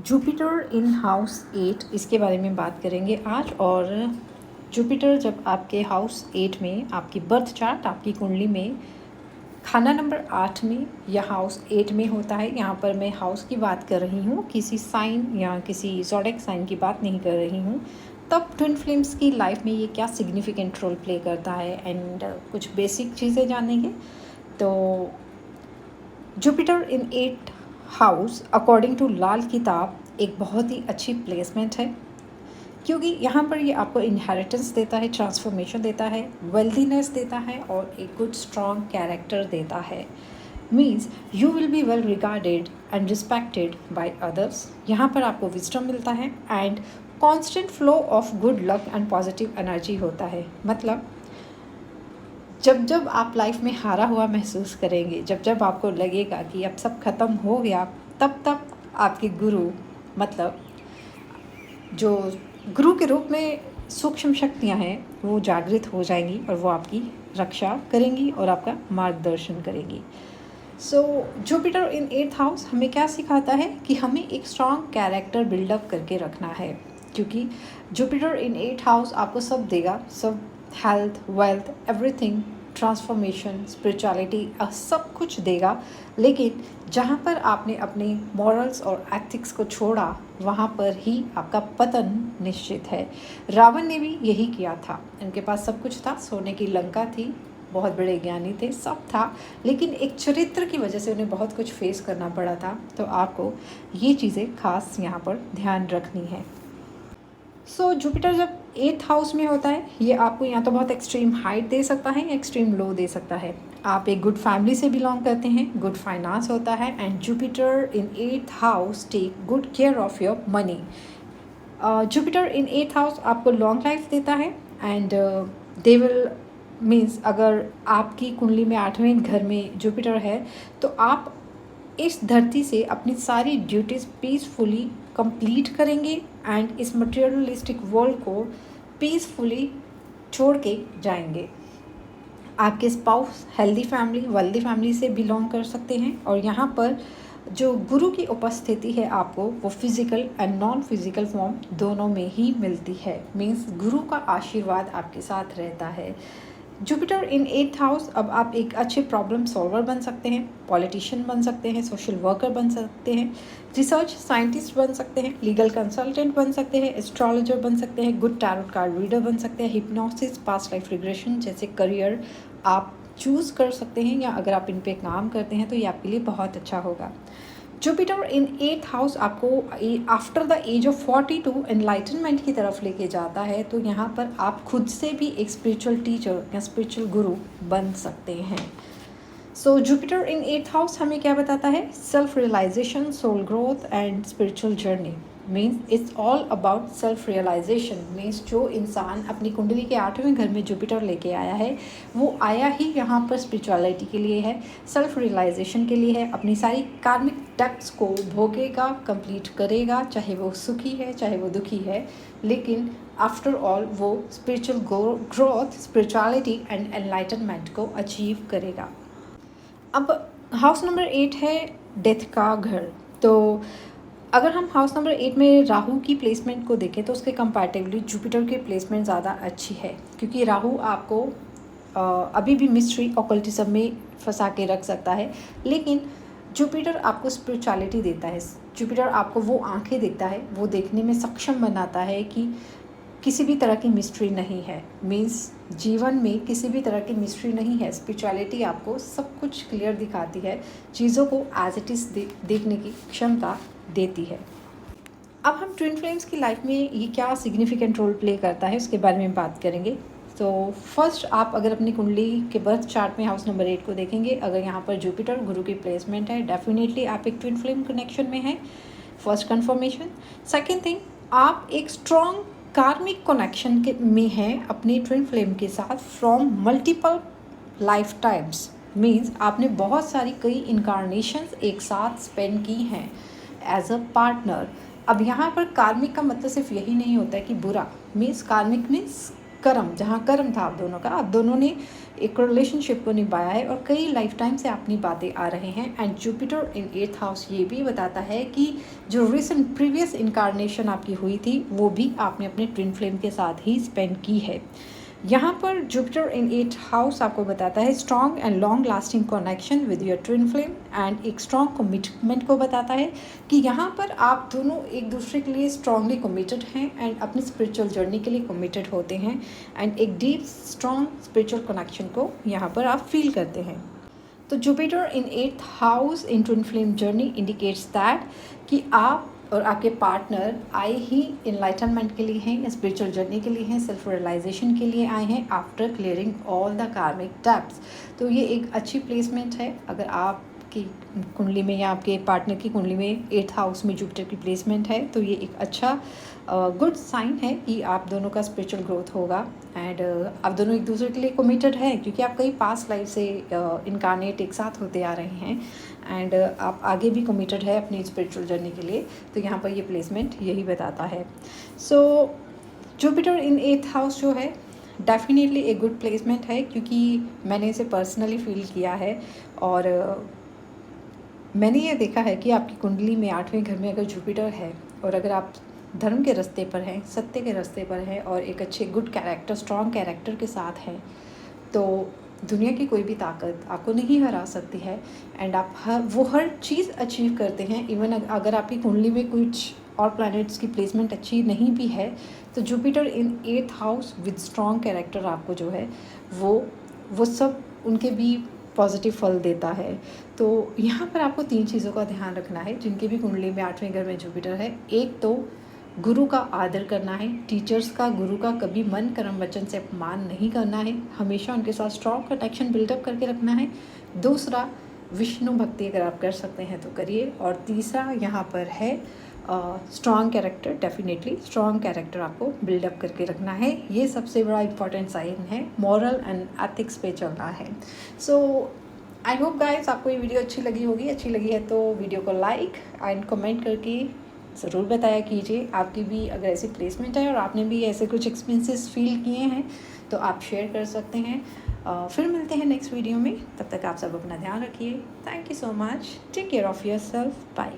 Jupiter in house 8 इसके बारे में बात करेंगे आज। और जुपिटर जब आपके हाउस 8 में, आपकी बर्थ चार्ट, आपकी कुंडली में खाना नंबर 8 में या हाउस 8 में होता है, यहाँ पर मैं हाउस की बात कर रही हूँ, किसी साइन या किसी ज़ोडिएक साइन की बात नहीं कर रही हूँ, तब ट्विन फ्लेम्स की लाइफ में ये क्या सिग्निफिकेंट रोल प्ले करता है एंड कुछ बेसिक चीज़ें जानेंगे। तो Jupiter in 8 house according to Lal Kitab एक बहुत ही अच्छी प्लेसमेंट है, क्योंकि यहाँ पर ये आपको इनहेरिटेंस देता है, ट्रांसफॉर्मेशन देता है, वेल्थीनेस देता है और एक गुड स्ट्रॉन्ग कैरेक्टर देता है। Means you will be well regarded and respected by others. यहाँ पर आपको विजडम मिलता है and constant flow of good luck and positive energy होता है। मतलब जब जब आप लाइफ में हारा हुआ महसूस करेंगे, जब जब आपको लगेगा कि अब सब खत्म हो गया, तब तब आपके गुरु, मतलब जो गुरु के रूप में सूक्ष्म शक्तियाँ हैं, वो जागृत हो जाएंगी और वो आपकी रक्षा करेंगी और आपका मार्गदर्शन करेंगी। So Jupiter in 8th house हमें क्या सिखाता है कि हमें एक स्ट्रॉन्ग कैरेक्टर बिल्डअप करके रखना है, क्योंकि जुपिटर इन 8th हाउस आपको सब देगा, सब health, wealth, everything, transformation, spirituality, सब कुछ देगा। लेकिन जहाँ पर आपने अपने मॉरल्स और एथिक्स को छोड़ा, वहाँ पर ही आपका पतन निश्चित है। रावण ने भी यही किया था। इनके पास सब कुछ था, सोने की लंका थी, बहुत बड़े ज्ञानी थे, सब था, लेकिन एक चरित्र की वजह से उन्हें बहुत कुछ फेस करना पड़ा था। तो आपको ये चीज़ें खास यहाँ पर ध्यान रखनी है। सो जुपिटर जब 8th हाउस में होता है, ये आपको या तो बहुत एक्सट्रीम हाइट दे सकता है या एक्सट्रीम लो दे सकता है। आप एक गुड फैमिली से बिलोंग करते हैं, गुड फाइनेंस होता है and Jupiter in 8th house take good care of your money. Jupiter in 8th house आपको लॉन्ग लाइफ देता है एंड दे विल मीन्स अगर आपकी कुंडली में 8वें घर में जुपिटर है, तो आप इस धरती से अपनी सारी ड्यूटीज़ पीसफुली कंप्लीट करेंगे एंड इस मटेरियलिस्टिक वर्ल्ड को पीसफुली छोड़ के जाएंगे। आपके spouse healthy family, wealthy family से बिलोंग कर सकते हैं और यहाँ पर जो गुरु की उपस्थिति है आपको, वो physical and non physical form दोनों में ही मिलती है। मीन्स गुरु का आशीर्वाद आपके साथ रहता है। जुपिटर इन 8th हाउस, अब आप एक अच्छे प्रॉब्लम सॉल्वर बन सकते हैं, पॉलिटिशियन बन सकते हैं, सोशल वर्कर बन सकते हैं, रिसर्च साइंटिस्ट बन सकते हैं, लीगल कंसल्टेंट बन सकते हैं, एस्ट्रोलॉजर बन सकते हैं, गुड टैरोट कार्ड रीडर बन सकते हैं, हिप्नोसिस, पास्ट लाइफ रिग्रेशन जैसे करियर आप चूज़ कर सकते हैं, या अगर आप इन पे काम करते हैं तो ये आपके लिए बहुत अच्छा होगा। जुपिटर इन 8th हाउस आपको after the age of 42 enlightenment की तरफ लेके जाता है। तो यहाँ पर आप खुद से भी एक स्पिरिचुअल टीचर या स्पिरिचुअल गुरु बन सकते हैं। So Jupiter in 8th house हमें क्या बताता है? Self realisation, soul growth and spiritual journey. Means it's all about self realisation. Means जो इंसान अपनी कुंडली के 8वें घर में जुपिटर लेके आया है, वो आया ही यहाँ पर स्पिरिचुअलिटी के लिए है, सेल्फ रियलाइजेशन के लिए है, अपनी सारी कार्मिक डेप्थ्स को भोगेगा, कंप्लीट करेगा, चाहे वो सुखी है चाहे वो दुखी है, लेकिन आफ्टर ऑल वो spiritual growth, spirituality and enlightenment को अचीव करेगा। अब हाउस नंबर 8 है डेथ का घर। तो अगर हम हाउस नंबर 8 में राहु की प्लेसमेंट को देखें तो उसके कंपैरेटिवली जुपिटर की प्लेसमेंट ज़्यादा अच्छी है, क्योंकि राहु आपको अभी भी मिस्ट्री ऑकल्टिज्म में फंसा के रख सकता है, लेकिन जुपिटर आपको स्पिरिचुअलिटी देता है। जुपिटर आपको वो आंखें देता है, वो देखने में सक्षम बनाता है कि किसी भी तरह की मिस्ट्री नहीं है। मीन्स जीवन में किसी भी तरह की मिस्ट्री नहीं है। स्पिरिचुअलिटी आपको सब कुछ क्लियर दिखाती है, चीज़ों को एज इट इज़ देखने की क्षमता देती है। अब हम ट्विन फ्लेम्स की लाइफ में ये क्या सिग्निफिकेंट रोल प्ले करता है उसके बारे में बात करेंगे। तो फर्स्ट, आप अगर अपनी कुंडली के बर्थ चार्ट में हाउस नंबर 8 को देखेंगे, अगर यहाँ पर जुपिटर गुरु की प्लेसमेंट है, डेफिनेटली आप एक ट्विन फ्लेम कनेक्शन में हैं। First conformation. सेकेंड थिंग, आप एक स्ट्रॉन्ग कार्मिक कनेक्शन के में हैं अपनी ट्विन फ्लेम के साथ from multiple life times. Means आपने बहुत सारी कई इनकारनेशंस एक साथ स्पेंड की हैं एज अ पार्टनर। अब यहाँ पर कार्मिक का मतलब सिर्फ यही नहीं होता है कि बुरा। मीन्स कार्मिक मीन्स कर्म, जहाँ कर्म था आप दोनों का, आप दोनों ने एक रिलेशनशिप को निभाया है और कई लाइफ टाइम से अपनी बातें आ रहे हैं। And Jupiter in 8th house ये भी बताता है कि जो रिसेंट प्रीवियस इनकारनेशन आपकी हुई थी वो भी आपने अपने ट्विन फ्लेम के साथ ही स्पेंड की है। यहाँ पर जुपिटर इन 8th हाउस आपको बताता है strong and long lasting connection with your twin flame and एक स्ट्रॉन्ग कमिटमेंट को बताता है कि यहाँ पर आप दोनों एक दूसरे के लिए स्ट्रांगली कमिटेड हैं एंड अपनी स्पिरिचुअल जर्नी के लिए कमिटेड होते हैं एंड एक डीप स्ट्रॉन्ग स्पिरिचुअल कनेक्शन को यहाँ पर आप फील करते हैं। तो Jupiter in 8th house in twin flame journey indicates that कि आप और आपके पार्टनर आए ही इनलाइटनमेंट के लिए हैं, स्पिरिचुअल जर्नी के लिए हैं, सेल्फ रियलाइजेशन के लिए आए हैं आफ्टर क्लियरिंग ऑल द कार्मिक डेब्ट्स। तो ये एक अच्छी प्लेसमेंट है। अगर आपकी कुंडली में या आपके पार्टनर की कुंडली में 8th हाउस में जुपिटर की प्लेसमेंट है तो ये एक अच्छा गुड साइन है कि आप दोनों का स्पिरिचुअल ग्रोथ होगा एंड आप दोनों एक दूसरे के लिए कमिटेड हैं क्योंकि आप कई पास्ट लाइफ से इनकारनेट एक साथ होते आ रहे हैं एंड आप आगे भी कमिटेड है अपनी स्पिरिचुअल जर्नी के लिए। तो यहाँ पर ये प्लेसमेंट यही बताता है। So Jupiter in 8th house जो है डेफिनेटली एक गुड प्लेसमेंट है क्योंकि मैंने इसे पर्सनली फील किया है और मैंने ये देखा है कि आपकी कुंडली में 8वें घर में अगर जुपिटर है और अगर आप धर्म के रास्ते पर हैं, सत्य के रास्ते पर हैं और एक अच्छे गुड कैरेक्टर, स्ट्रॉन्ग कैरेक्टर के साथ हैं तो दुनिया की कोई भी ताकत आपको नहीं हरा सकती है एंड आप हर चीज़ अचीव करते हैं। इवन अगर आपकी कुंडली में कुछ और प्लैनेट्स की प्लेसमेंट अच्छी नहीं भी है तो Jupiter in 8th house with strong character आपको जो है वो सब उनके भी पॉजिटिव फल देता है। तो यहाँ पर आपको 3 चीज़ों का ध्यान रखना है जिनकी भी कुंडली में 8वें घर में जुपिटर है। एक तो गुरु का आदर करना है, टीचर्स का, गुरु का कभी मन कर्म वचन से अपमान नहीं करना है, हमेशा उनके साथ स्ट्रॉन्ग कनेक्शन बिल्डअप करके रखना है। दूसरा, विष्णु भक्ति अगर आप कर सकते हैं तो करिए। और तीसरा यहाँ पर है strong character, definitely strong character आपको बिल्डअप करके रखना है। ये सबसे बड़ा इंपॉर्टेंट साइन है, मॉरल एंड एथिक्स पे चलना है। सो आई होप गाइस आपको ये वीडियो अच्छी लगी होगी। अच्छी लगी है तो वीडियो को लाइक एंड कमेंट करके ज़रूर बताया कीजिए। आपकी भी अगर ऐसी प्लेसमेंट है और आपने भी ऐसे कुछ एक्सपीरियंसेस फील किए हैं तो आप शेयर कर सकते हैं। फिर मिलते हैं नेक्स्ट वीडियो में, तब तक आप सब अपना ध्यान रखिए। Thank you so much, take care of yourself, bye.